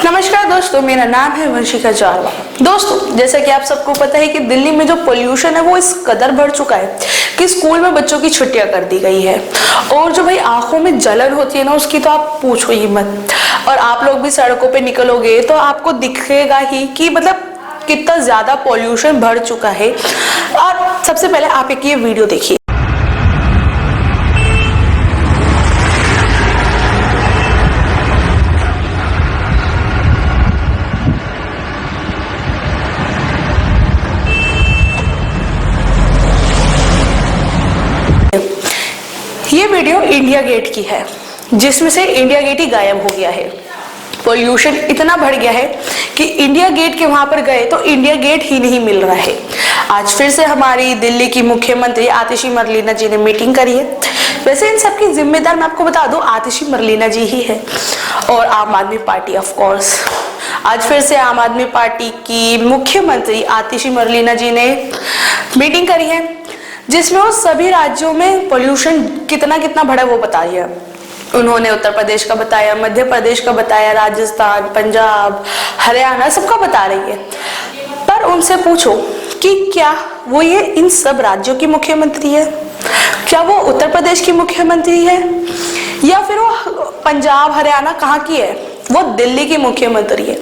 नमस्कार दोस्तों, मेरा नाम है वंशिका जारवा। दोस्तों, जैसा कि आप सबको पता है कि दिल्ली में जो पोल्यूशन है वो इस कदर बढ़ चुका है कि स्कूल में बच्चों की छुट्टियां कर दी गई है। और जो भाई आंखों में जलन होती है ना, उसकी तो आप पूछो ही मत। और आप लोग भी सड़कों पे निकलोगे तो आपको दिखेगा ही कि मतलब कितना ज्यादा पोल्यूशन बढ़ चुका है। और सबसे पहले आप एक ये वीडियो देखिए। ये वीडियो इंडिया गेट की है, जिसमें से इंडिया गेट ही गायब हो गया है। पोल्यूशन इतना बढ़ गया है कि इंडिया गेट के वहां पर गए तो इंडिया गेट ही नहीं मिल रहा है। आज फिर से हमारी दिल्ली की मुख्यमंत्री आतिशी मरलेना जी ने मीटिंग करी है। वैसे इन सबकी जिम्मेदार मैं आपको बता दूं आतिशी मरलेना जी ही है और आम आदमी पार्टी ऑफ कोर्स। आज फिर से आम आदमी पार्टी की मुख्यमंत्री आतिशी मरलेना जी ने मीटिंग करी है, जिसमें वो सभी राज्यों में पोल्यूशन कितना कितना बढ़ा वो बता रही है। उन्होंने उत्तर प्रदेश का बताया, मध्य प्रदेश का बताया, राजस्थान, पंजाब, हरियाणा सबका बता रही है। पर उनसे पूछो कि क्या वो ये इन सब राज्यों की मुख्यमंत्री है, क्या वो उत्तर प्रदेश की मुख्यमंत्री है, या फिर वो पंजाब हरियाणा कहाँ की है? वो दिल्ली की मुख्यमंत्री है।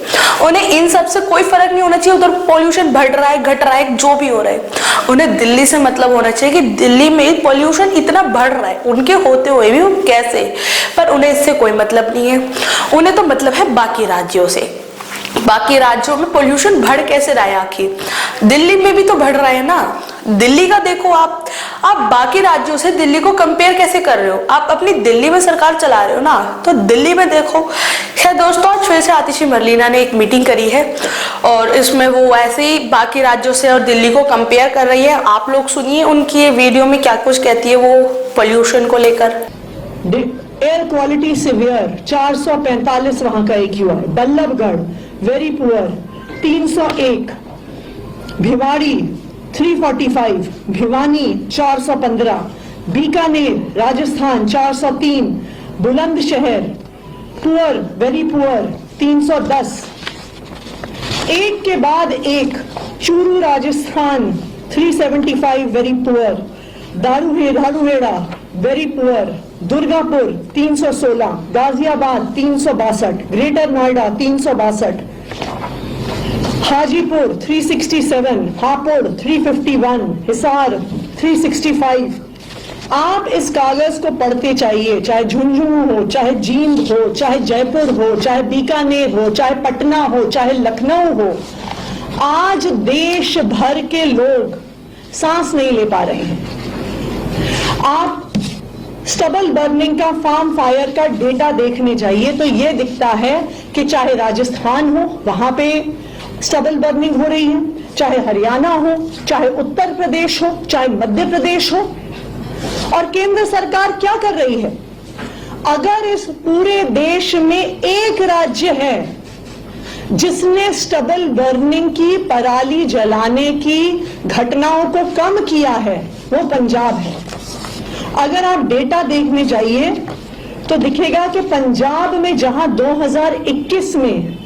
उन्हें इन सब से कोई फर्क नहीं होना चाहिए उधर पोल्यूशन बढ़ रहा है घट रहा है जो भी हो रहा है। उन्हें दिल्ली से मतलब होना चाहिए कि दिल्ली में पोल्यूशन इतना बढ़ रहा है, उनके होते हुए भी वो कैसे। पर उन्हें इससे कोई मतलब नहीं है। उन्हें तो मतलब है बाकी राज्यों से। बाकी राज्यों में पोल्यूशन बढ़ कैसे रहा है? आखिर दिल्ली में भी तो बढ़ रहा है ना। दिल्ली का देखो आप बाकी राज्यों से दिल्ली को कंपेयर कैसे कर रहे हो? आप अपनी दिल्ली में सरकार चला रहे हो ना, तो दिल्ली में देखो। खैर दोस्तों, आज फिर से आतिशी मरलेना ने एक मीटिंग करी है और इसमें वो ऐसे ही बाकी राज्यों से और दिल्ली को कंपेयर कर रही है। आप लोग सुनिए उनकी ये वीडियो में क्या कुछ कहती है वो पोल्यूशन को लेकर। एयर क्वालिटी सिवियर 445 वहां का AQ है। Ballabhgarh very poor 301, Bhiwadi 345, Bhiwani 415, Bikaner Rajasthan 403, Bulandshahr poor very poor 310, एक के बाद एक। Churu Rajasthan 375 very poor, Dharuhera very poor, Durgapur 316, Ghaziabad 362, greater Noida 362, Hajipur 367, Hapur 351, Hisar 365। आप इस कागज को पढ़ते चाहिए, चाहे झुंझुनू हो, चाहे जींद हो, चाहे जयपुर हो, चाहे बीकानेर हो, चाहे पटना हो, चाहे लखनऊ हो। आज देश भर के लोग सांस नहीं ले पा रहे हैं। आप स्टबल बर्निंग का, फार्म फायर का डेटा देखने जाइए तो यह दिखता है कि चाहे राजस्थान हो वहां पे स्टबल बर्निंग हो रही है, चाहे हरियाणा हो, चाहे उत्तर प्रदेश हो, चाहे मध्य प्रदेश हो। और केंद्र सरकार क्या कर रही है? अगर इस पूरे देश में एक राज्य है जिसने स्टबल बर्निंग की, पराली जलाने की घटनाओं को कम किया है, वो पंजाब है। अगर आप डेटा देखने जाइए तो दिखेगा कि पंजाब में जहां 2021 में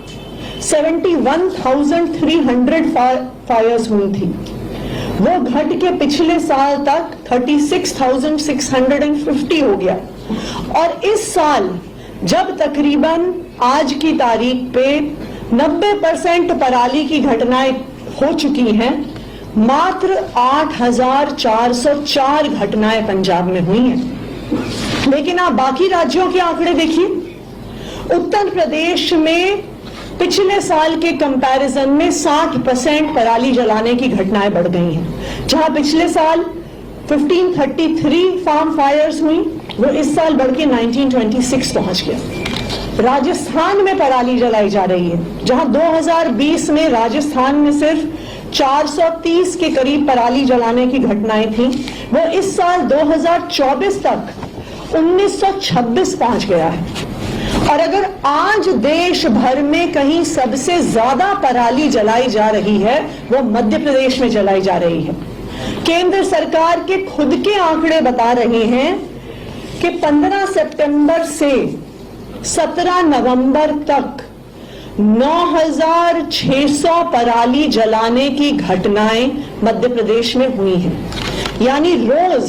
71,300 फायर्स हुई थी, वो घट के पिछले साल तक 36,650 हो गया। और इस साल जब तकरीबन आज की तारीख पे 90% पराली की घटनाएं हो चुकी हैं, मात्र 8,404 घटनाएं पंजाब में हुई हैं। लेकिन आप बाकी राज्यों के आंकड़े देखिए। उत्तर प्रदेश में पिछले साल के कंपैरिजन में 60% पराली जलाने की घटनाएं बढ़ गई हैं। जहां पिछले साल 1533 फार्म फायर्स हुई, वो इस साल बढ़ के 1926 पहुंच गया। राजस्थान में पराली जलाई जा रही है, जहां 2020 में राजस्थान में सिर्फ 430 के करीब पराली जलाने की घटनाएं थी, वो इस साल 2024 तक 1926 पहुंच गया है। और अगर आज देश भर में कहीं सबसे ज्यादा पराली जलाई जा रही है, वो मध्य प्रदेश में जलाई जा रही है। केंद्र सरकार के खुद के आंकड़े बता रहे हैं कि 15 सितंबर से 17 नवंबर तक 9,600 पराली जलाने की घटनाएं मध्य प्रदेश में हुई हैं। यानी रोज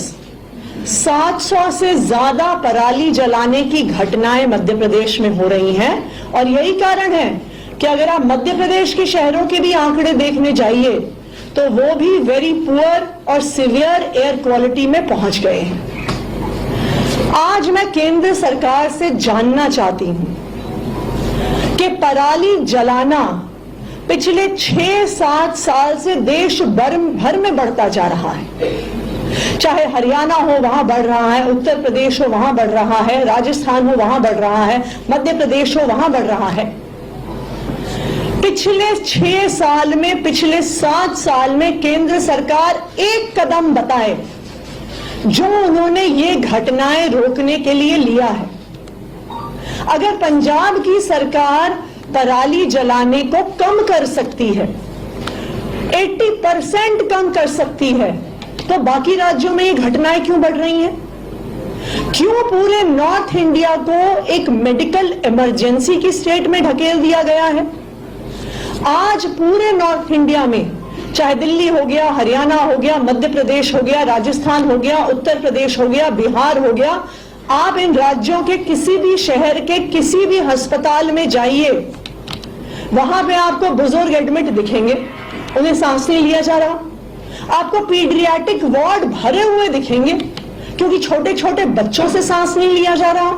700 से ज्यादा पराली जलाने की घटनाएं मध्य प्रदेश में हो रही हैं। और यही कारण है कि अगर आप मध्य प्रदेश के शहरों के भी आंकड़े देखने जाइए तो वो भी वेरी पुअर और सिवियर एयर क्वालिटी में पहुंच गए हैं। आज मैं केंद्र सरकार से जानना चाहती हूं कि पराली जलाना पिछले 6-7 साल से देश भर में बढ़ता जा रहा है। चाहे हरियाणा हो वहां बढ़ रहा है, उत्तर प्रदेश हो वहां बढ़ रहा है, राजस्थान हो वहां बढ़ रहा है, मध्य प्रदेश हो वहां बढ़ रहा है। पिछले 6 साल में, पिछले 7 साल में केंद्र सरकार एक कदम बताए जो उन्होंने ये घटनाएं रोकने के लिए लिया है। अगर पंजाब की सरकार पराली जलाने को कम कर सकती है, 80% कम कर सकती है, तो बाकी राज्यों में ये घटनाएं क्यों बढ़ रही हैं? क्यों पूरे नॉर्थ इंडिया को एक मेडिकल इमरजेंसी की स्टेट में ढकेल दिया गया है? आज पूरे नॉर्थ इंडिया में, चाहे दिल्ली हो गया, हरियाणा हो गया, मध्य प्रदेश हो गया, राजस्थान हो गया, उत्तर प्रदेश हो गया, बिहार हो गया, आप इन राज्यों के किसी भी शहर के किसी भी अस्पताल में जाइए, वहां पे आपको बुजुर्ग एडमिट दिखेंगे, उन्हें सांस नहीं लिया जा रहा। आपको पीडियाट्रिक वार्ड भरे हुए दिखेंगे क्योंकि छोटे छोटे बच्चों से सांस नहीं लिया जा रहा।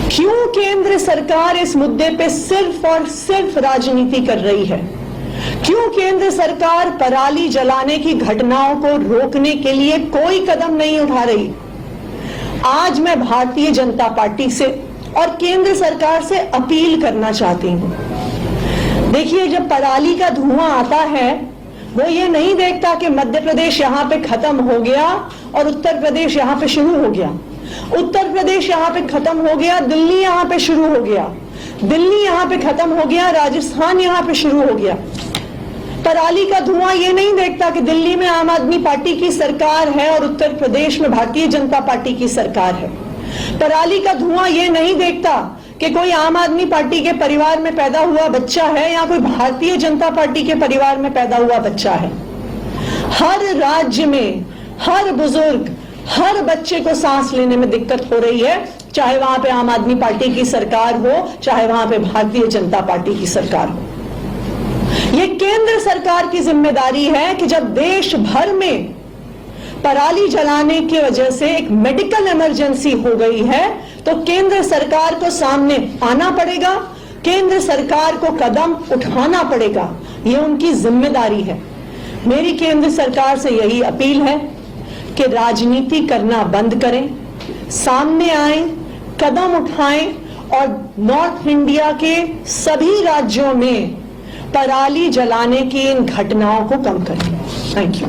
क्यों केंद्र सरकार इस मुद्दे पे सिर्फ और सिर्फ राजनीति कर रही है? क्यों केंद्र सरकार पराली जलाने की घटनाओं को रोकने के लिए कोई कदम नहीं उठा रही? आज मैं भारतीय जनता पार्टी से और केंद्र सरकार से अपील करना चाहती हूं। देखिए, जब पराली का धुआं आता है वो ये नहीं देखता कि मध्य प्रदेश यहां पे खत्म हो गया और उत्तर प्रदेश यहां पे शुरू हो गया, उत्तर प्रदेश यहां पे खत्म हो गया, दिल्ली यहां पे शुरू हो गया, दिल्ली यहां पे खत्म हो गया, राजस्थान यहां पे शुरू हो गया। पराली का धुआं ये नहीं देखता कि दिल्ली में आम आदमी पार्टी की सरकार है और उत्तर प्रदेश में भारतीय जनता पार्टी की सरकार है। पराली का धुआं ये नहीं देखता कि कोई आम आदमी पार्टी के परिवार में पैदा हुआ बच्चा है या कोई भारतीय जनता पार्टी के परिवार में पैदा हुआ बच्चा है। हर राज्य में हर बुजुर्ग, हर बच्चे को सांस लेने में दिक्कत हो रही है, चाहे वहां पे आम आदमी पार्टी की सरकार हो, चाहे वहां पे भारतीय जनता पार्टी की सरकार हो। ये केंद्र सरकार की जिम्मेदारी है कि जब देश भर में पराली जलाने की वजह से एक मेडिकल इमरजेंसी हो गई है तो केंद्र सरकार को सामने आना पड़ेगा, केंद्र सरकार को कदम उठाना पड़ेगा। ये उनकी जिम्मेदारी है। मेरी केंद्र सरकार से यही अपील है कि राजनीति करना बंद करें, सामने आए, कदम उठाएं और नॉर्थ इंडिया के सभी राज्यों में पराली जलाने की इन घटनाओं को कम करें। Thank you.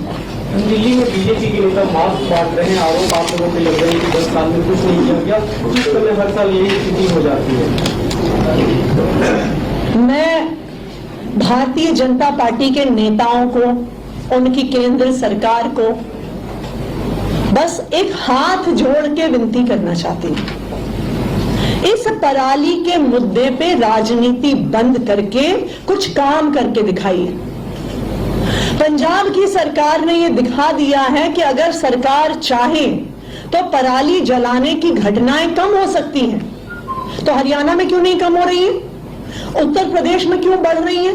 दिल्ली में बीजेपी के नेता मास्क बांट रहे हैं, आरोप आप लोगों पे लग रहे हैं कि 10 साल में कुछ नहीं किया गया, उस समय हर साल यही स्थिति हो जाती है। मैं भारतीय जनता पार्टी के नेताओं को, उनकी केंद्र सरकार को बस एक हाथ जोड़ के विनती करना चाहती हूं, इस पराली के मुद्दे पे राजनीति बंद करके कुछ काम करके दिखाइए। पंजाब की सरकार ने यह दिखा दिया है कि अगर सरकार चाहे तो पराली जलाने की घटनाएं कम हो सकती हैं। तो हरियाणा में क्यों नहीं कम हो रही है? उत्तर प्रदेश में क्यों बढ़ रही है?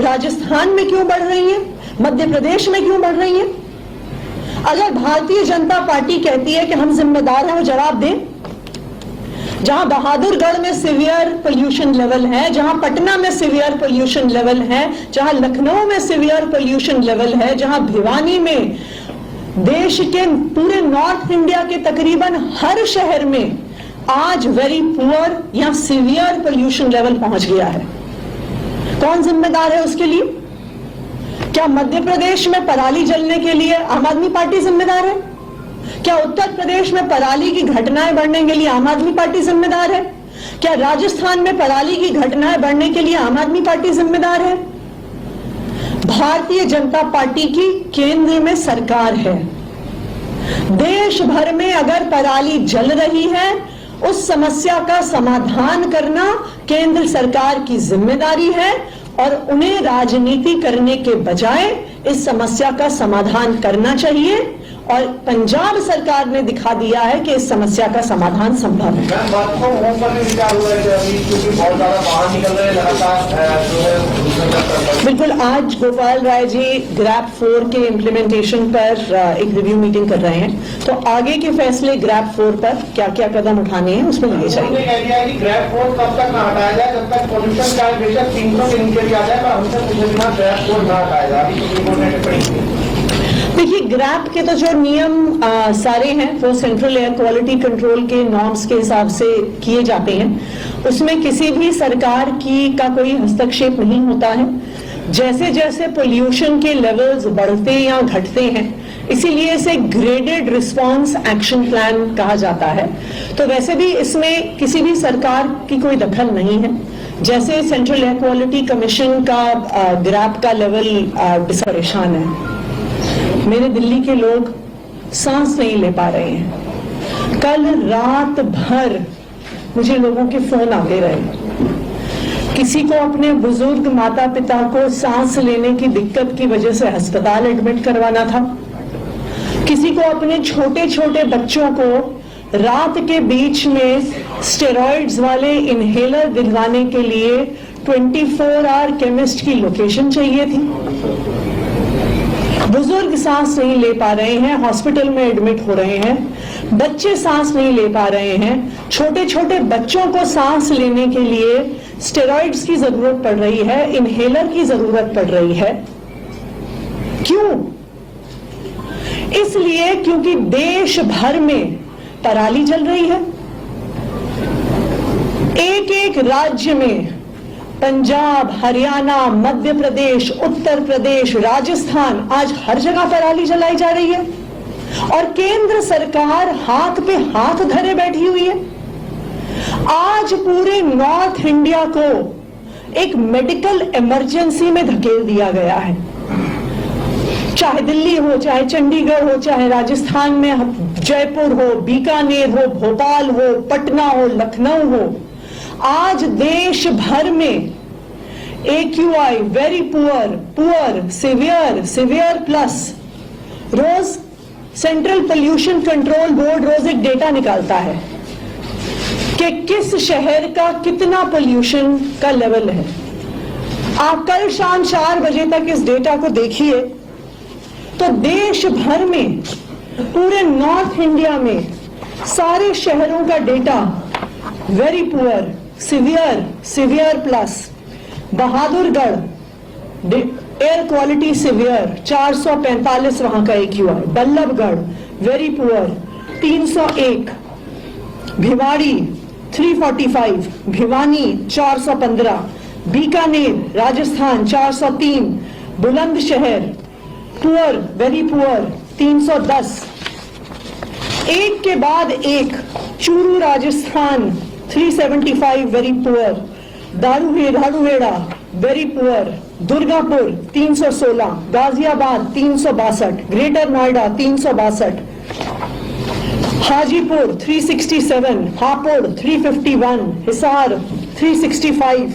राजस्थान में क्यों बढ़ रही है? मध्य प्रदेश में क्यों बढ़ रही है? अगर भारतीय जनता पार्टी कहती है कि हम जिम्मेदार हैं, वो जवाब दें। जहां बहादुरगढ़ में सीवियर पोल्यूशन लेवल है, जहां पटना में सीवियर पोल्यूशन लेवल है, जहां लखनऊ में सीवियर पोल्यूशन लेवल है, जहां भिवानी में, देश के पूरे नॉर्थ इंडिया के तकरीबन हर शहर में आज वेरी पुअर या सीवियर पोल्यूशन लेवल पहुंच गया है। कौन जिम्मेदार है उसके लिए? क्या मध्य प्रदेश में पराली जलने के लिए आम आदमी पार्टी जिम्मेदार है? क्या उत्तर प्रदेश में पराली की घटनाएं बढ़ने के लिए आम आदमी पार्टी जिम्मेदार है? क्या राजस्थान में पराली की घटनाएं बढ़ने के लिए आम आदमी पार्टी जिम्मेदार है? भारतीय जनता पार्टी की केंद्र में सरकार है। देश भर में अगर पराली जल रही है, उस समस्या का समाधान करना केंद्र सरकार की जिम्मेदारी है और उन्हें राजनीति करने के बजाय इस समस्या का समाधान करना चाहिए और पंजाब सरकार ने दिखा दिया है कि इस समस्या का समाधान संभव है। मैम, बात को होम पर भी विचार हुआ है कि अभी क्योंकि बहुत ज्यादा बाहर निकल रहे हैं लगातार जो है दूसरे चक्कर बिल्कुल, आज गोपाल राय जी ग्रैप 4 के इम्प्लीमेंटेशन पर एक रिव्यू मीटिंग कर रहे हैं, तो आगे के फैसले ग्रैप 4 पर क्या क्या कदम उठाने हैं उसमें लिए उन्होंने चाहिए। कह दिया है कि ग्रैप 4 तब तक ना हटाया जाए जब तक पोल्यूशन चार्ज बेशक 300 के नीचे भी आ जाए, पर हमसे पूछे बिना ग्रैप 4 ना हटाया जाए। अभी सुप्रीम कोर्ट ने टिप्पणी की। देखिए, ग्रैप के तो जो नियम सारे हैं वो सेंट्रल एयर क्वालिटी कंट्रोल के नॉर्म्स के हिसाब से किए जाते हैं, उसमें किसी भी सरकार का कोई हस्तक्षेप नहीं होता है। जैसे जैसे पोल्यूशन के लेवल्स बढ़ते या घटते हैं, इसीलिए इसे ग्रेडेड रिस्पांस एक्शन प्लान कहा जाता है। तो वैसे भी इसमें किसी भी सरकार की कोई दखल नहीं है। जैसे सेंट्रल एयर क्वालिटी कमीशन का ग्रैप का लेवल परेशान है। मेरे दिल्ली के लोग सांस नहीं ले पा रहे हैं। कल रात भर मुझे लोगों के फोन आते रहे। किसी को अपने बुजुर्ग माता पिता को सांस लेने की दिक्कत की वजह से अस्पताल एडमिट करवाना था। किसी को अपने छोटे छोटे बच्चों को रात के बीच में स्टेरॉइड्स वाले इनहेलर दिलवाने के लिए 24 आवर केमिस्ट की लोकेशन चाहिए थी। बुजुर्ग सांस नहीं ले पा रहे हैं, हॉस्पिटल में एडमिट हो रहे हैं। बच्चे सांस नहीं ले पा रहे हैं। छोटे छोटे बच्चों को सांस लेने के लिए स्टेरॉइड्स की जरूरत पड़ रही है, इनहेलर की जरूरत पड़ रही है। क्यों? इसलिए क्योंकि देश भर में पराली जल रही है। एक एक राज्य में, पंजाब, हरियाणा, मध्य प्रदेश, उत्तर प्रदेश, राजस्थान, आज हर जगह पराली जलाई जा रही है और केंद्र सरकार हाथ पे हाथ धरे बैठी हुई है। आज पूरे नॉर्थ इंडिया को एक मेडिकल इमरजेंसी में धकेल दिया गया है। चाहे दिल्ली हो, चाहे चंडीगढ़ हो, चाहे राजस्थान में जयपुर हो, बीकानेर हो, भोपाल हो, पटना हो, लखनऊ हो, आज देश भर में AQI very poor, poor, severe, severe plus, रोज सेंट्रल पोल्यूशन कंट्रोल बोर्ड रोज एक डेटा निकालता है कि किस शहर का कितना पोल्यूशन का लेवल है। आप कल शाम 4 बजे तक इस डेटा को देखिए तो देश भर में, पूरे नॉर्थ इंडिया में सारे शहरों का data very poor, severe, severe plus, Bahadurgarh air quality severe 445 वहां का AQI, Ballabhgarh very poor 301, Bhiwadi 345, Bhiwani 415, Bikaner Rajasthan 403, Bulandshahr poor, very poor 310, एक के बाद एक, Churu Rajasthan 375 very poor, Dharuhera very poor, Durgapur 316, Ghaziabad 362, greater Noida 362, Hajipur 367, Hapur 351, Hisar 365।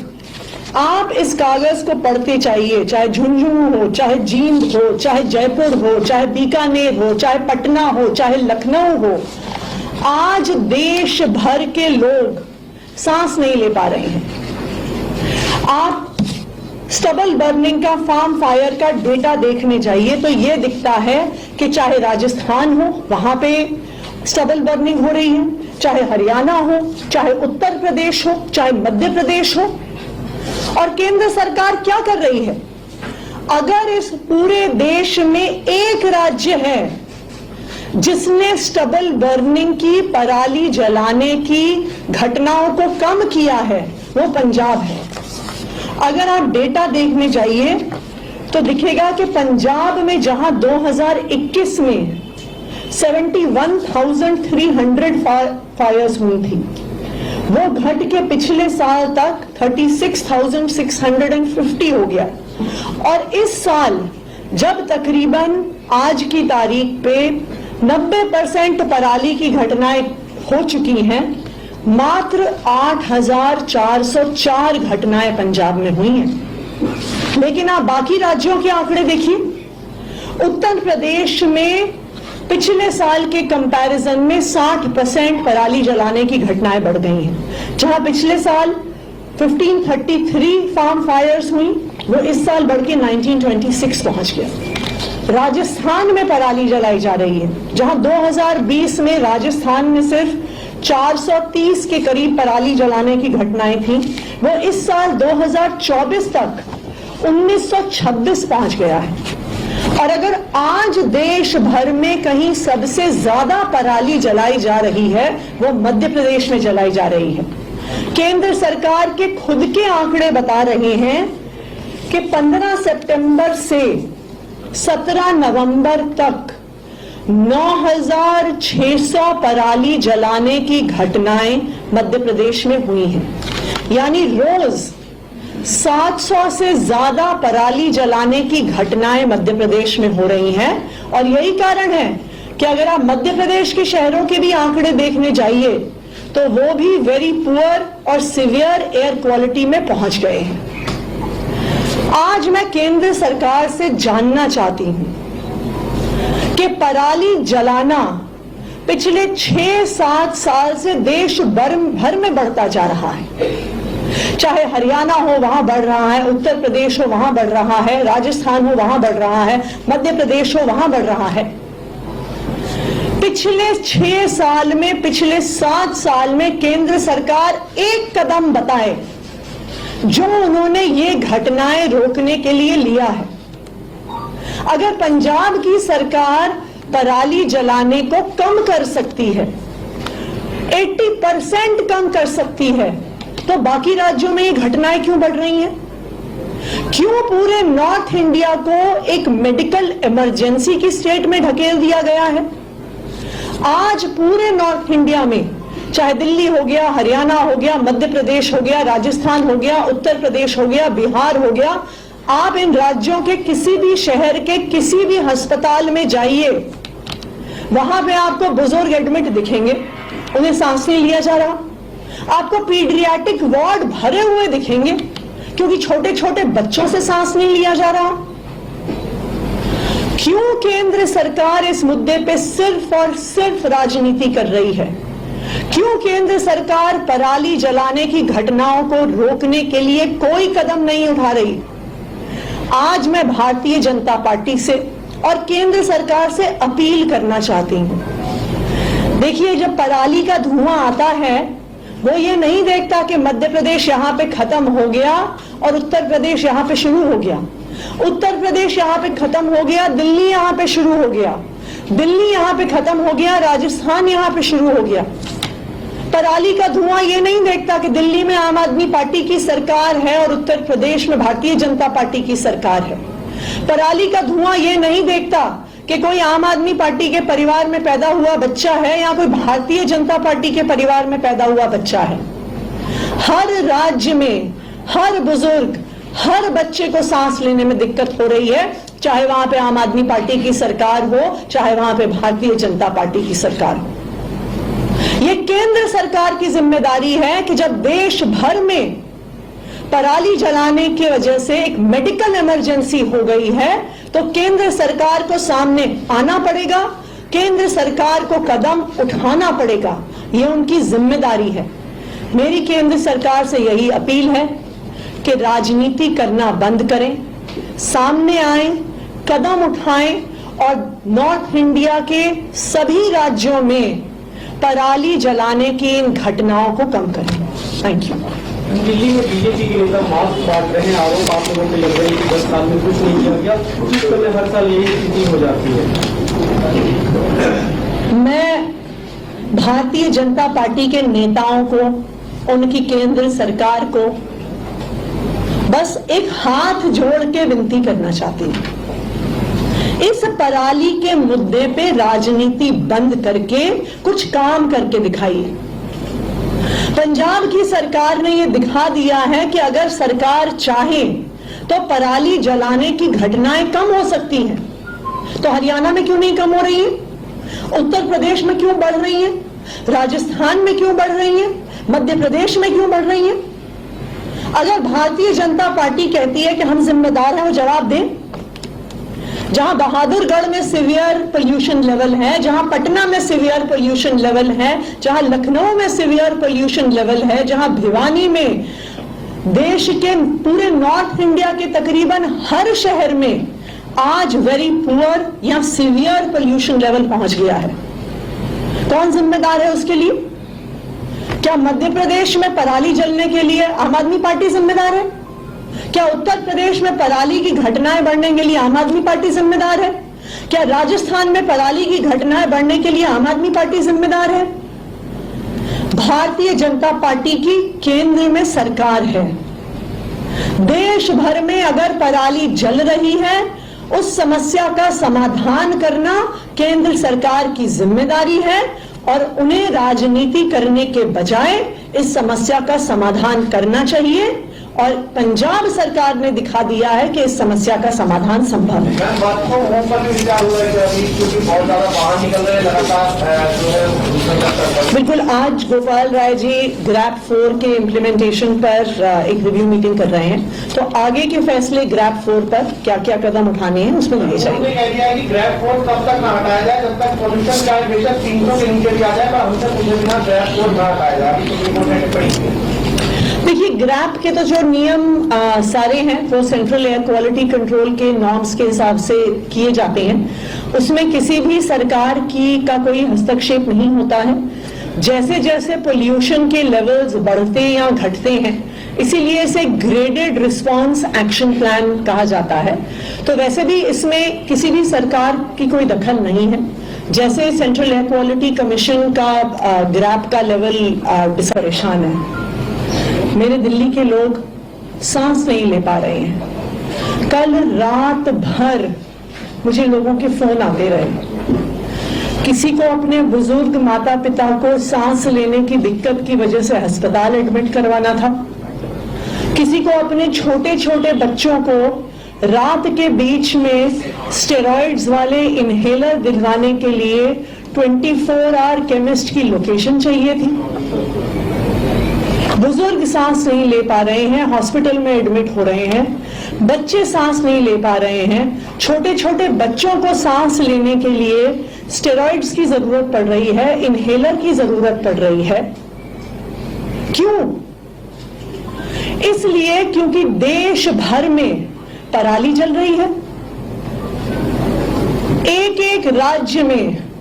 आप इस कागज को पढ़ते चाहिए, चाहे झुंझुनू हो, चाहे जींद हो, चाहे जयपुर हो, चाहे बीकानेर हो, चाहे पटना हो, चाहे लखनऊ हो। आज देश भर के लोग सांस नहीं ले पा रहे हैं। आप स्टबल बर्निंग का, फार्म फायर का डेटा देखने जाइए तो यह दिखता है कि चाहे राजस्थान हो वहां पे स्टबल बर्निंग हो रही है, चाहे हरियाणा हो, चाहे उत्तर प्रदेश हो, चाहे मध्य प्रदेश हो। और केंद्र सरकार क्या कर रही है? अगर इस पूरे देश में एक राज्य है जिसने स्टबल बर्निंग की, पराली जलाने की घटनाओं को कम किया है, वो पंजाब है। अगर आप डेटा देखने जाइए तो दिखेगा कि पंजाब में जहां 2021 में 71,300 फायर्स हुई थी, वो घट के पिछले साल तक 36,650 हो गया। और इस साल जब तकरीबन आज की तारीख पे 90% पराली की घटनाएं हो चुकी हैं, मात्र 8,404 घटनाएं पंजाब में हुई हैं। लेकिन आप बाकी राज्यों के आंकड़े देखिए। उत्तर प्रदेश में पिछले साल के कंपैरिजन में 60% पराली जलाने की घटनाएं बढ़ गई हैं। जहां पिछले साल 1533 फार्म फायर्स हुई, वो इस साल बढ़ के 1926 पहुंच गया। राजस्थान में पराली जलाई जा रही है, जहां 2020 में राजस्थान में सिर्फ 430 के करीब पराली जलाने की घटनाएं थी, वो इस साल 2024 तक 1926 पहुंच गया है। और अगर आज देश भर में कहीं सबसे ज्यादा पराली जलाई जा रही है, वो मध्य प्रदेश में जलाई जा रही है। केंद्र सरकार के खुद के आंकड़े बता रहे हैं कि 15 सितंबर से 17 नवंबर तक 9,600 पराली जलाने की घटनाएं मध्य प्रदेश में हुई हैं। यानी रोज 700 से ज्यादा पराली जलाने की घटनाएं मध्य प्रदेश में हो रही हैं। और यही कारण है कि अगर आप मध्य प्रदेश के शहरों के भी आंकड़े देखने जाइए तो वो भी वेरी पुअर और सिवियर एयर क्वालिटी में पहुंच गए हैं। आज मैं केंद्र सरकार से जानना चाहती हूं कि पराली जलाना पिछले 6-7 साल से देश भर में बढ़ता जा रहा है। चाहे हरियाणा हो वहां बढ़ रहा है, उत्तर प्रदेश हो वहां बढ़ रहा है, राजस्थान हो वहां बढ़ रहा है, मध्य प्रदेश हो वहां बढ़ रहा है। पिछले 6 साल में, पिछले 7 साल में केंद्र सरकार एक कदम बताए जो उन्होंने ये घटनाएं रोकने के लिए लिया है। अगर पंजाब की सरकार पराली जलाने को कम कर सकती है, 80% कम कर सकती है, तो बाकी राज्यों में ये घटनाएं क्यों बढ़ रही हैं? क्यों पूरे नॉर्थ इंडिया को एक मेडिकल इमरजेंसी की स्टेट में ढकेल दिया गया है? आज पूरे नॉर्थ इंडिया में, चाहे दिल्ली हो गया, हरियाणा हो गया, मध्य प्रदेश हो गया, राजस्थान हो गया, उत्तर प्रदेश हो गया, बिहार हो गया, आप इन राज्यों के किसी भी शहर के किसी भी अस्पताल में जाइए, वहां पे आपको बुजुर्ग एडमिट दिखेंगे, उन्हें सांस नहीं लिया जा रहा। आपको पीडियाट्रिक वार्ड भरे हुए दिखेंगे क्योंकि छोटे छोटे बच्चों से सांस नहीं लिया जा रहा। क्यों केंद्र सरकार इस मुद्दे पे सिर्फ और सिर्फ राजनीति कर रही है? क्यों केंद्र सरकार पराली जलाने की घटनाओं को रोकने के लिए कोई कदम नहीं उठा रही? आज मैं भारतीय जनता पार्टी से और केंद्र सरकार से अपील करना चाहती हूं। देखिए, जब पराली का धुआं आता है, वो ये नहीं देखता कि मध्य प्रदेश यहां पे खत्म हो गया और उत्तर प्रदेश यहां पे शुरू हो गया, उत्तर प्रदेश यहां पे खत्म हो गया, दिल्ली यहां पे शुरू हो गया, दिल्ली यहां पे खत्म हो गया, राजस्थान यहां पे शुरू हो गया। पराली का धुआं ये नहीं देखता कि दिल्ली में आम आदमी पार्टी की सरकार है और उत्तर प्रदेश में भारतीय जनता पार्टी की सरकार है। पराली का धुआं ये नहीं देखता कि कोई आम आदमी पार्टी के परिवार में पैदा हुआ बच्चा है या कोई भारतीय जनता पार्टी के परिवार में पैदा हुआ बच्चा है। हर राज्य में हर बुजुर्ग, हर बच्चे को सांस लेने में दिक्कत हो रही है, चाहे वहां पे आम आदमी पार्टी की सरकार हो, चाहे वहां पे भारतीय जनता पार्टी की सरकार हो। ये केंद्र सरकार की जिम्मेदारी है कि जब देश भर में पराली जलाने की वजह से एक मेडिकल इमरजेंसी हो गई है, तो केंद्र सरकार को सामने आना पड़ेगा, केंद्र सरकार को कदम उठाना पड़ेगा। ये उनकी जिम्मेदारी है। मेरी केंद्र सरकार से यही अपील है कि राजनीति करना बंद करें, सामने आए, कदम उठाएं और नॉर्थ इंडिया के सभी राज्यों में पराली जलाने की इन घटनाओं को कम करें। Thank you. दिल्ली में बीजेपी के नेता मास्क बांट रहे हैं, आरोप आप लोगों पे लग रहे हैं कि 10 साल में कुछ नहीं किया गया, किस तरह हर साल यही स्थिति हो जाती है? मैं भारतीय जनता पार्टी के नेताओं को, उनकी केंद्र सरकार को बस एक हाथ जोड़ के विनती करना चाहती हूं, इस पराली के मुद्दे पे राजनीति बंद करके कुछ काम करके दिखाइए। पंजाब की सरकार ने यह दिखा दिया है कि अगर सरकार चाहे तो पराली जलाने की घटनाएं कम हो सकती हैं। तो हरियाणा में क्यों नहीं कम हो रही है? उत्तर प्रदेश में क्यों बढ़ रही है? राजस्थान में क्यों बढ़ रही है? मध्य प्रदेश में क्यों बढ़ रही है? अगर भारतीय जनता पार्टी कहती है कि हम जिम्मेदार हैं, वो जवाब दें। जहां बहादुरगढ़ में सीवियर पोल्यूशन लेवल है, जहां पटना में सीवियर पोल्यूशन लेवल है, जहां लखनऊ में सीवियर पोल्यूशन लेवल है, जहां भिवानी में, देश के पूरे नॉर्थ इंडिया के तकरीबन हर शहर में आज वेरी पुअर या सीवियर पोल्यूशन लेवल पहुंच गया है। कौन जिम्मेदार है उसके लिए? क्या मध्य प्रदेश में पराली जलने के लिए आम आदमी पार्टी जिम्मेदार है? क्या उत्तर प्रदेश में पराली की घटनाएं बढ़ने के लिए आम आदमी पार्टी जिम्मेदार है? क्या राजस्थान में पराली की घटनाएं बढ़ने के लिए आम आदमी पार्टी जिम्मेदार है? भारतीय जनता पार्टी की केंद्र में सरकार है। देश भर में अगर पराली जल रही है, उस समस्या का समाधान करना केंद्र सरकार की जिम्मेदारी है और उन्हें राजनीति करने के बजाय इस समस्या का समाधान करना चाहिए। और पंजाब सरकार ने दिखा दिया है कि इस समस्या का समाधान संभव है। बिल्कुल, आज गोपाल राय जी ग्रैप 4 के इम्प्लीमेंटेशन पर एक रिव्यू मीटिंग कर रहे हैं, तो आगे के फैसले ग्रैप 4 पर क्या क्या कदम उठाने हैं उसमें लिए जाएंगे। ग्रैप 4 तब तक ना हटाया जाए जब तक पॉल्यूशन का बेशक 300 के नीचे भी आ जाए, पर हमसे पूछे बिना ग्रैप 4 ना हटाया जाए। देखिए, ग्रैप के तो जो नियम सारे हैं वो सेंट्रल एयर क्वालिटी कंट्रोल के नॉर्म्स के हिसाब से किए जाते हैं। उसमें किसी भी सरकार का कोई हस्तक्षेप नहीं होता है। जैसे जैसे पोल्यूशन के लेवल्स बढ़ते या घटते हैं, इसीलिए इसे ग्रेडेड रिस्पांस एक्शन प्लान कहा जाता है। तो वैसे भी इसमें किसी भी सरकार की कोई दखल नहीं है। जैसे सेंट्रल एयर क्वालिटी कमीशन का ग्रैप का लेवल परेशान है। मेरे दिल्ली के लोग सांस नहीं ले पा रहे हैं। कल रात भर मुझे लोगों के फोन आते रहे। किसी को अपने बुजुर्ग माता पिता को सांस लेने की दिक्कत की वजह से अस्पताल एडमिट करवाना था। किसी को अपने छोटे छोटे बच्चों को रात के बीच में स्टेरॉइड्स वाले इनहेलर दिलवाने के लिए 24 आवर केमिस्ट की लोकेशन चाहिए थी। बुजुर्ग सांस नहीं ले पा रहे हैं, हॉस्पिटल में एडमिट हो रहे हैं। बच्चे सांस नहीं ले पा रहे हैं। छोटे छोटे बच्चों को सांस लेने के लिए स्टेरॉइड्स की जरूरत पड़ रही है, इनहेलर की जरूरत पड़ रही है। क्यों? इसलिए क्योंकि देश भर में पराली जल रही है। एक एक राज्य में,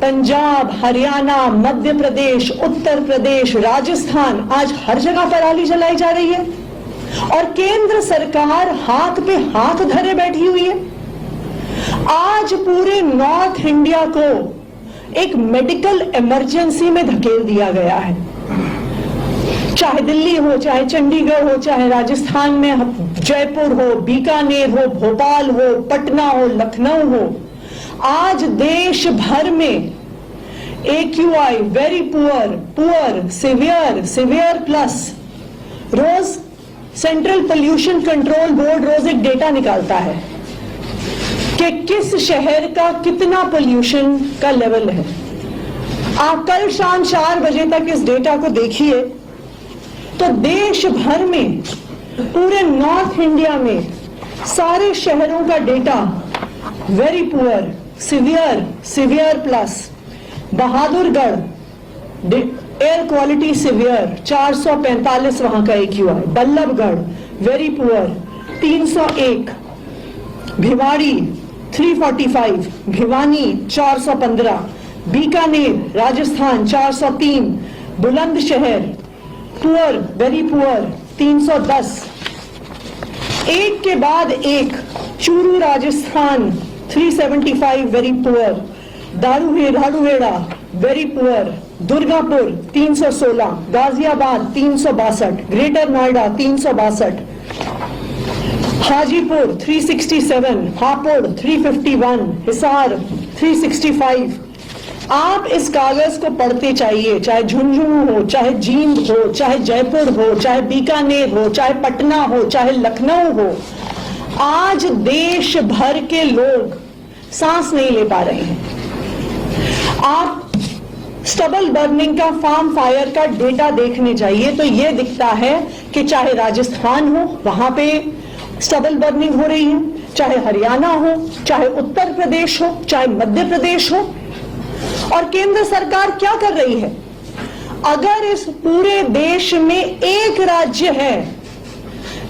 पंजाब, हरियाणा, मध्य प्रदेश, उत्तर प्रदेश, राजस्थान, आज हर जगह पराली जलाई जा रही है और केंद्र सरकार हाथ पे हाथ धरे बैठी हुई है। आज पूरे नॉर्थ इंडिया को एक मेडिकल इमरजेंसी में धकेल दिया गया है। चाहे दिल्ली हो, चाहे चंडीगढ़ हो, चाहे राजस्थान में जयपुर हो, बीकानेर हो, भोपाल हो, पटना हो, लखनऊ हो, आज देश भर में AQI very poor, poor, severe, severe plus, रोज सेंट्रल पोल्यूशन कंट्रोल बोर्ड रोज एक डेटा निकालता है कि किस शहर का कितना पोल्यूशन का लेवल है। आप कल शाम 4 बजे तक इस डेटा को देखिए तो देश भर में, पूरे नॉर्थ इंडिया में सारे शहरों का data very poor, severe, severe plus, Bahadurgarh air quality severe 445 वहां का AQI, Ballabhgarh very poor 301, Bhiwadi 345, Bhiwani 415, Bikaner Rajasthan 403, Bulandshahr poor, very poor 310, एक के बाद एक, Churu Rajasthan 375 very poor, Dharuhera very poor, Durgapur 316, Ghaziabad 362, greater Noida 362, Hajipur 367, Hapur 351, Hisar 365। आप इस कागज को पढ़ते चाहिए, चाहे झुंझुनू हो, चाहे जींद हो, चाहे जयपुर हो, चाहे बीकानेर हो, चाहे पटना हो, चाहे लखनऊ हो। आज देश भर के लोग सांस नहीं ले पा रहे हैं। आप स्टबल बर्निंग का, फार्म फायर का डेटा देखने जाइए तो ये दिखता है कि चाहे राजस्थान हो वहां पे स्टबल बर्निंग हो रही है, चाहे हरियाणा हो, चाहे उत्तर प्रदेश हो, चाहे मध्य प्रदेश हो। और केंद्र सरकार क्या कर रही है? अगर इस पूरे देश में एक राज्य है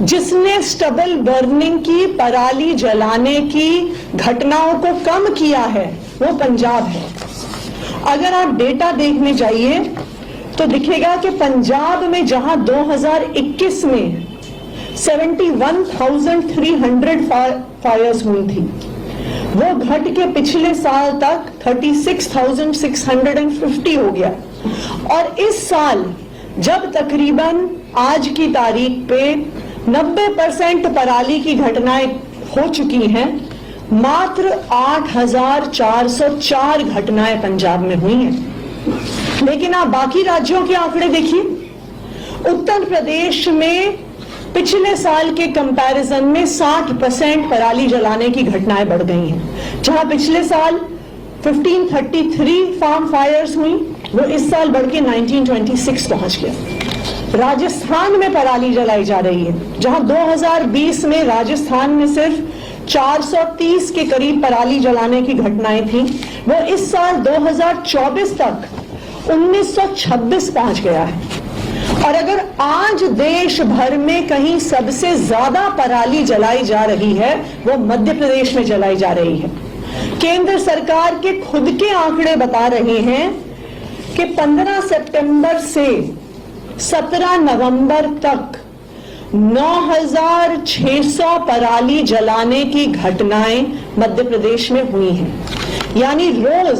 जिसने स्टबल बर्निंग की, पराली जलाने की घटनाओं को कम किया है, वो पंजाब है। अगर आप डेटा देखने जाइए तो दिखेगा कि पंजाब में जहां 2021 में 71,300 फायर्स हुई थी, वो घट के पिछले साल तक 36,650 हो गया। और इस साल जब तकरीबन आज की तारीख पे 90% पराली की घटनाएं हो चुकी हैं, मात्र 8,404 घटनाएं पंजाब में हुई हैं। लेकिन आप बाकी राज्यों के आंकड़े देखिए। उत्तर प्रदेश में पिछले साल के कंपैरिजन में 60% पराली जलाने की घटनाएं बढ़ गई हैं। जहां पिछले साल 1533 फार्म फायर्स हुई, वो इस साल बढ़ के 1926 पहुंच गया। राजस्थान में पराली जलाई जा रही है, जहां 2020 में राजस्थान में सिर्फ 430 के करीब पराली जलाने की घटनाएं थी, वो इस साल 2024 तक 1926 पहुंच गया है। और अगर आज देश भर में कहीं सबसे ज्यादा पराली जलाई जा रही है, वो मध्य प्रदेश में जलाई जा रही है। केंद्र सरकार के खुद के आंकड़े बता रहे हैं कि 15 सितंबर से 17 नवंबर तक 9,600 पराली जलाने की घटनाएं मध्य प्रदेश में हुई हैं। यानी रोज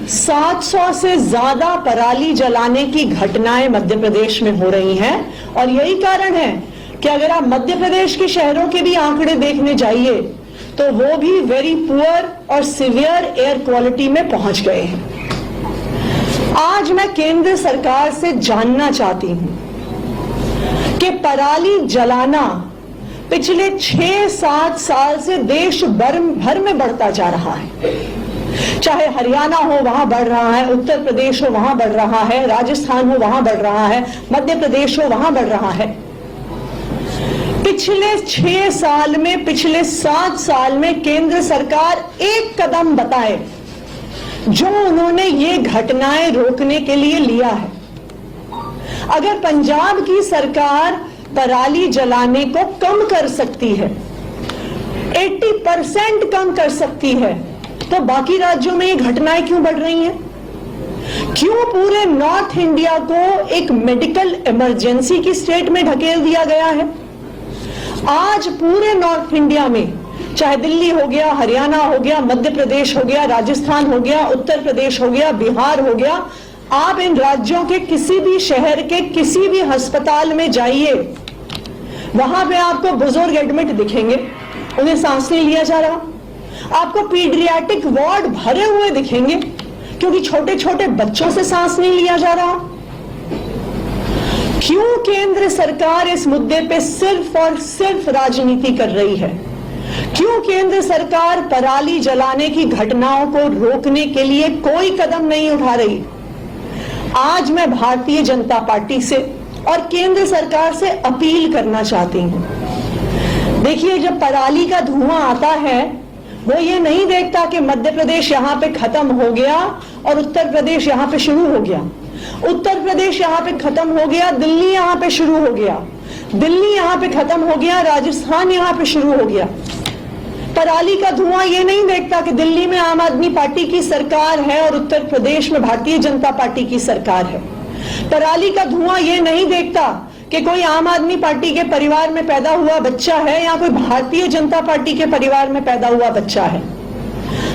700 से ज्यादा पराली जलाने की घटनाएं मध्य प्रदेश में हो रही हैं। और यही कारण है कि अगर आप मध्य प्रदेश के शहरों के भी आंकड़े देखने जाइए तो वो भी वेरी पुअर और सिवियर एयर क्वालिटी में पहुंच गए हैं। आज मैं केंद्र सरकार से जानना चाहती हूं कि पराली जलाना पिछले 6-7 साल से देश भर में बढ़ता जा रहा है। चाहे हरियाणा हो वहां बढ़ रहा है, उत्तर प्रदेश हो वहां बढ़ रहा है, राजस्थान हो वहां बढ़ रहा है, मध्य प्रदेश हो वहां बढ़ रहा है। पिछले 6 साल में, पिछले 7 साल में केंद्र सरकार एक कदम बताए जो उन्होंने ये घटनाएं रोकने के लिए लिया है। अगर पंजाब की सरकार पराली जलाने को कम कर सकती है, 80% कम कर सकती है, तो बाकी राज्यों में ये घटनाएं क्यों बढ़ रही हैं? क्यों पूरे नॉर्थ इंडिया को एक मेडिकल इमरजेंसी की स्टेट में ढकेल दिया गया है? आज पूरे नॉर्थ इंडिया में, चाहे दिल्ली हो गया, हरियाणा हो गया, मध्य प्रदेश हो गया, राजस्थान हो गया, उत्तर प्रदेश हो गया, बिहार हो गया, आप इन राज्यों के किसी भी शहर के किसी भी अस्पताल में जाइए, वहां पे आपको बुजुर्ग एडमिट दिखेंगे, उन्हें सांस नहीं लिया जा रहा। आपको पीडियाट्रिक वार्ड भरे हुए दिखेंगे क्योंकि छोटे छोटे बच्चों से सांस नहीं लिया जा रहा। क्यों केंद्र सरकार इस मुद्दे पे सिर्फ और सिर्फ राजनीति कर रही है? क्यों केंद्र सरकार पराली जलाने की घटनाओं को रोकने के लिए कोई कदम नहीं उठा रही? आज मैं भारतीय जनता पार्टी से और केंद्र सरकार से अपील करना चाहती हूं। देखिए, जब पराली का धुआं आता है, वो ये नहीं देखता कि मध्य प्रदेश यहां पे खत्म हो गया और उत्तर प्रदेश यहां पे शुरू हो गया, उत्तर प्रदेश यहां पे खत्म हो गया, दिल्ली यहां पे शुरू हो गया, दिल्ली यहां पे खत्म हो गया, राजस्थान यहां पे शुरू हो गया। पराली का धुआं ये नहीं देखता कि दिल्ली में आम आदमी पार्टी की सरकार है और उत्तर प्रदेश में भारतीय जनता पार्टी की सरकार है। पराली का धुआं ये नहीं देखता कि कोई आम आदमी पार्टी के परिवार में पैदा हुआ बच्चा है या कोई भारतीय जनता पार्टी के परिवार में पैदा हुआ बच्चा है।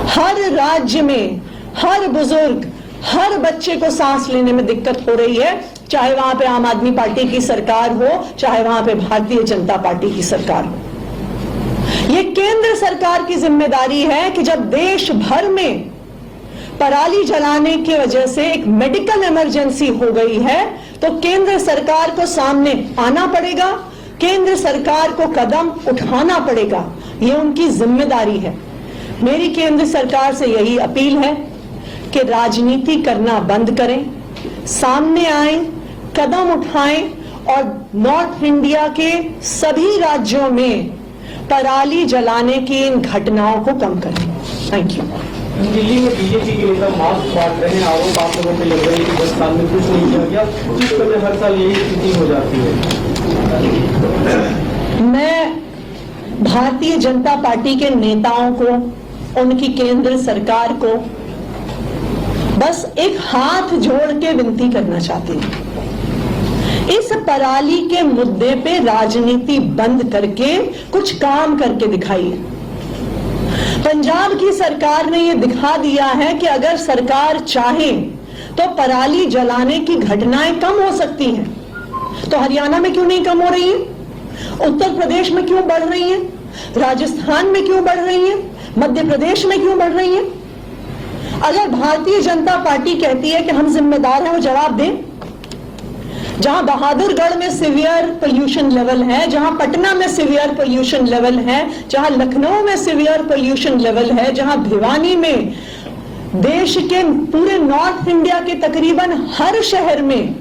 हर राज्य में हर बुजुर्ग, हर बच्चे को सांस लेने में दिक्कत हो रही है, चाहे वहां पे आम आदमी पार्टी की सरकार हो, चाहे वहां पे भारतीय जनता पार्टी की सरकार हो। ये केंद्र सरकार की जिम्मेदारी है कि जब देश भर में पराली जलाने की वजह से एक मेडिकल इमरजेंसी हो गई है, तो केंद्र सरकार को सामने आना पड़ेगा, केंद्र सरकार को कदम उठाना पड़ेगा। ये उनकी जिम्मेदारी है। मेरी केंद्र सरकार से यही अपील है कि राजनीति करना बंद करें, सामने आए, कदम उठाएं और नॉर्थ इंडिया के सभी राज्यों में पराली जलाने की इन घटनाओं को कम करें। Thank you. दिल्ली में बीजेपी के नेता मास्क बांट रहे हैं, आरोप आप लोगों पे लग रहे हैं कि 10 साल में कुछ नहीं किया गया, किस वजह हर साल यही स्थिति हो जाती है? मैं भारतीय जनता पार्टी के नेताओं को, उनकी केंद्र सरकार को बस एक हाथ जोड़ के विनती करना चाहती हूं, इस पराली के मुद्दे पे राजनीति बंद करके कुछ काम करके दिखाइए। पंजाब की सरकार ने यह दिखा दिया है कि अगर सरकार चाहे तो पराली जलाने की घटनाएं कम हो सकती हैं। तो हरियाणा में क्यों नहीं कम हो रही है? उत्तर प्रदेश में क्यों बढ़ रही है? राजस्थान में क्यों बढ़ रही है? मध्य प्रदेश में क्यों बढ़ रही है? अगर भारतीय जनता पार्टी कहती है कि हम जिम्मेदार हैं, वो जवाब दें। जहां बहादुरगढ़ में सीवियर पोल्यूशन लेवल है, जहां पटना में सीवियर पोल्यूशन लेवल है, जहां लखनऊ में सीवियर पोल्यूशन लेवल है, जहां भिवानी में, देश के पूरे नॉर्थ इंडिया के तकरीबन हर शहर में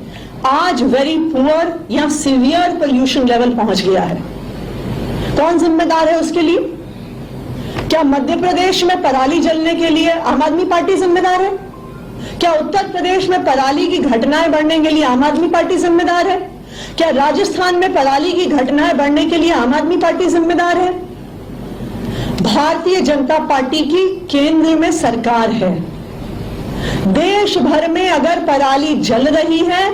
आज वेरी पुअर या सीवियर पोल्यूशन लेवल पहुंच गया है। कौन जिम्मेदार है उसके लिए? क्या मध्य प्रदेश में पराली जलने के लिए आम आदमी पार्टी जिम्मेदार है? क्या उत्तर प्रदेश में पराली की घटनाएं बढ़ने के लिए आम आदमी पार्टी जिम्मेदार है? क्या राजस्थान में पराली की घटनाएं बढ़ने के लिए आम आदमी पार्टी जिम्मेदार है? भारतीय जनता पार्टी की केंद्र में सरकार है। देश भर में अगर पराली जल रही है,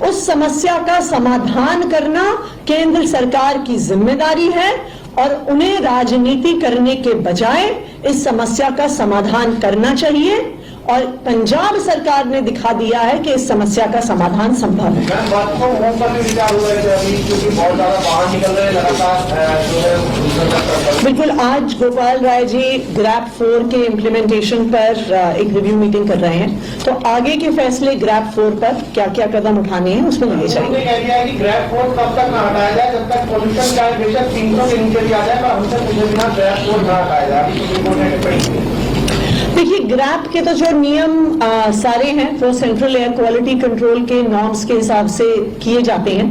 उस समस्या का समाधान करना केंद्र सरकार की जिम्मेदारी है और उन्हें राजनीति करने के बजाय इस समस्या का समाधान करना चाहिए। और पंजाब सरकार ने दिखा दिया है कि इस समस्या का समाधान संभव है। बात को होम पर भी विचार हुआ है अभी, क्योंकि बहुत ज्यादा बाहर निकल रहे हैं लगातार जो है। बिल्कुल, आज गोपाल राय जी ग्रैप 4 के इम्प्लीमेंटेशन पर एक रिव्यू मीटिंग कर रहे हैं, तो आगे के फैसले ग्रैप 4 पर क्या क्या कदम उठाने हैं उसमें लिए जाएंगे। कह दिया है कि ग्रैप 4 तब तक न हटाया जाए जब तक पोल्यूशन का बेशक 300 के नीचे भी आ जाए, पर हमसे पूछे बिना ग्रैप 4 न हटाया जाए। अभी सुप्रीम कोर्ट ने टिप्पणी। देखिए, ग्रैप के तो जो नियम सारे हैं वो सेंट्रल एयर क्वालिटी कंट्रोल के नॉर्म्स के हिसाब से किए जाते हैं,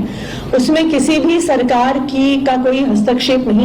उसमें किसी भी सरकार का कोई हस्तक्षेप नहीं